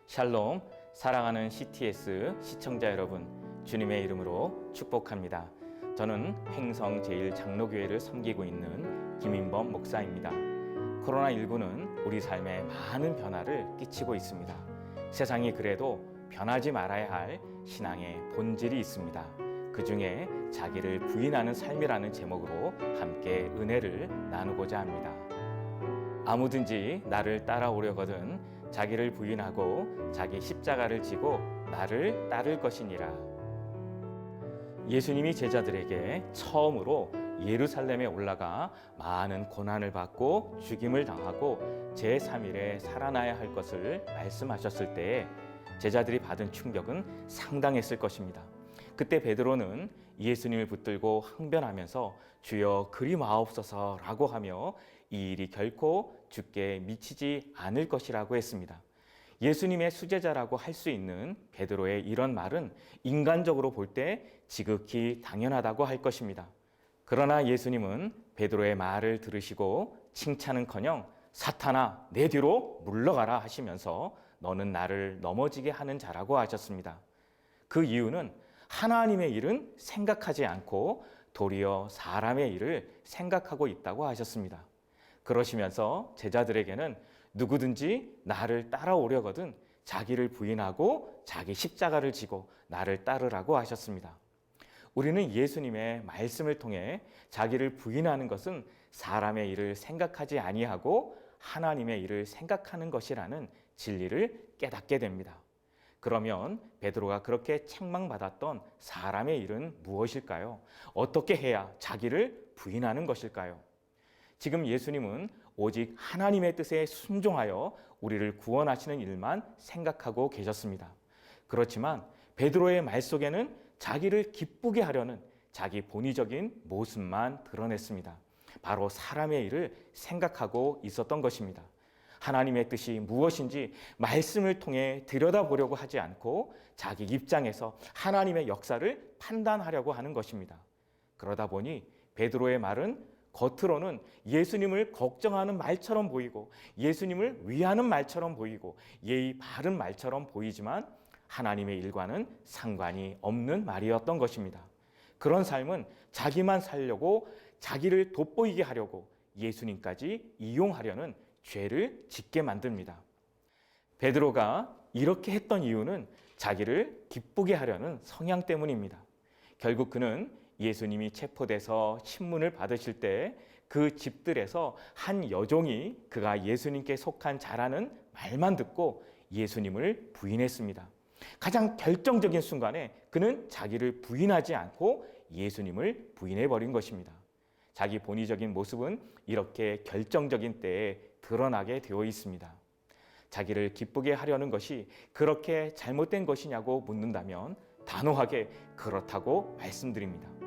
샬롬, 사랑하는 CTS 시청자 여러분, 주님의 이름으로 축복합니다. 저는 횡성 제1장로교회를 섬기고 있는 김인범 목사입니다. 코로나19는 우리 삶에 많은 변화를 끼치고 있습니다. 세상이 그래도 변하지 말아야 할 신앙의 본질이 있습니다. 그 중에 자기를 부인하는 삶이라는 제목으로 함께 은혜를 나누고자 합니다. 아무든지 나를 따라오려거든 자기를 부인하고 자기 십자가를 지고 나를 따를 것이니라. 예수님이 제자들에게 처음으로 예루살렘에 올라가 많은 고난을 받고 죽임을 당하고 제3일에 살아나야 할 것을 말씀하셨을 때에 제자들이 받은 충격은 상당했을 것입니다. 그때 베드로는 예수님을 붙들고 항변하면서 주여 그리 마옵소서라고 하며 이 일이 결코 주께 미치지 않을 것이라고 했습니다. 예수님의 수제자라고 할 수 있는 베드로의 이런 말은 인간적으로 볼 때 지극히 당연하다고 할 것입니다. 그러나 예수님은 베드로의 말을 들으시고 칭찬은커녕 사탄아 내 뒤로 물러가라 하시면서 너는 나를 넘어지게 하는 자라고 하셨습니다. 그 이유는 하나님의 일은 생각하지 않고 도리어 사람의 일을 생각하고 있다고 하셨습니다. 그러시면서 제자들에게는 누구든지 나를 따라오려거든 자기를 부인하고 자기 십자가를 지고 나를 따르라고 하셨습니다. 우리는 예수님의 말씀을 통해 자기를 부인하는 것은 사람의 일을 생각하지 아니하고 하나님의 일을 생각하는 것이라는 진리를 깨닫게 됩니다. 그러면 베드로가 그렇게 책망받았던 사람의 일은 무엇일까요? 어떻게 해야 자기를 부인하는 것일까요? 지금 예수님은 오직 하나님의 뜻에 순종하여 우리를 구원하시는 일만 생각하고 계셨습니다. 그렇지만 베드로의 말 속에는 자기를 기쁘게 하려는 자기 본의적인 모습만 드러냈습니다. 바로 사람의 일을 생각하고 있었던 것입니다. 하나님의 뜻이 무엇인지 말씀을 통해 들여다보려고 하지 않고 자기 입장에서 하나님의 역사를 판단하려고 하는 것입니다. 그러다 보니 베드로의 말은 겉으로는 예수님을 걱정하는 말처럼 보이고 예수님을 위하는 말처럼 보이고 예의 바른 말처럼 보이지만 하나님의 일과는 상관이 없는 말이었던 것입니다. 그런 삶은 자기만 살려고 자기를 돋보이게 하려고 예수님까지 이용하려는 죄를 짓게 만듭니다. 베드로가 이렇게 했던 이유는 자기를 기쁘게 하려는 성향 때문입니다. 결국 그는 예수님이 체포돼서 신문을 받으실 때 그 집들에서 한 여종이 그가 예수님께 속한 자라는 말만 듣고 예수님을 부인했습니다. 가장 결정적인 순간에 그는 자기를 부인하지 않고 예수님을 부인해버린 것입니다. 자기 본의적인 모습은 이렇게 결정적인 때에 드러나게 되어 있습니다. 자기를 기쁘게 하려는 것이 그렇게 잘못된 것이냐고 묻는다면 단호하게 그렇다고 말씀드립니다.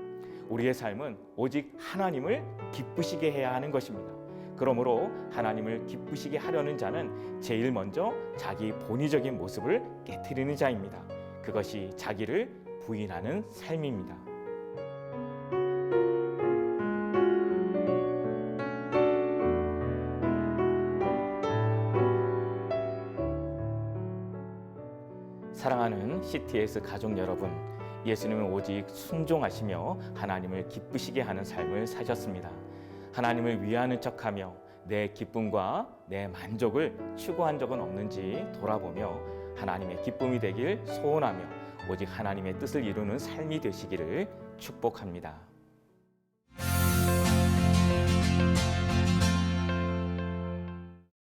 우리의 삶은 오직 하나님을 기쁘시게 해야 하는 것입니다. 그러므로 하나님을 기쁘시게 하려는 자는 제일 먼저 자기 본의적인 모습을 깨트리는 자입니다. 그것이 자기를 부인하는 삶입니다. 사랑하는 CTS 가족 여러분, 예수님은 오직 순종하시며 하나님을 기쁘시게 하는 삶을 사셨습니다. 하나님을 위하는 척하며 내 기쁨과 내 만족을 추구한 적은 없는지 돌아보며 하나님의 기쁨이 되길 소원하며 오직 하나님의 뜻을 이루는 삶이 되시기를 축복합니다.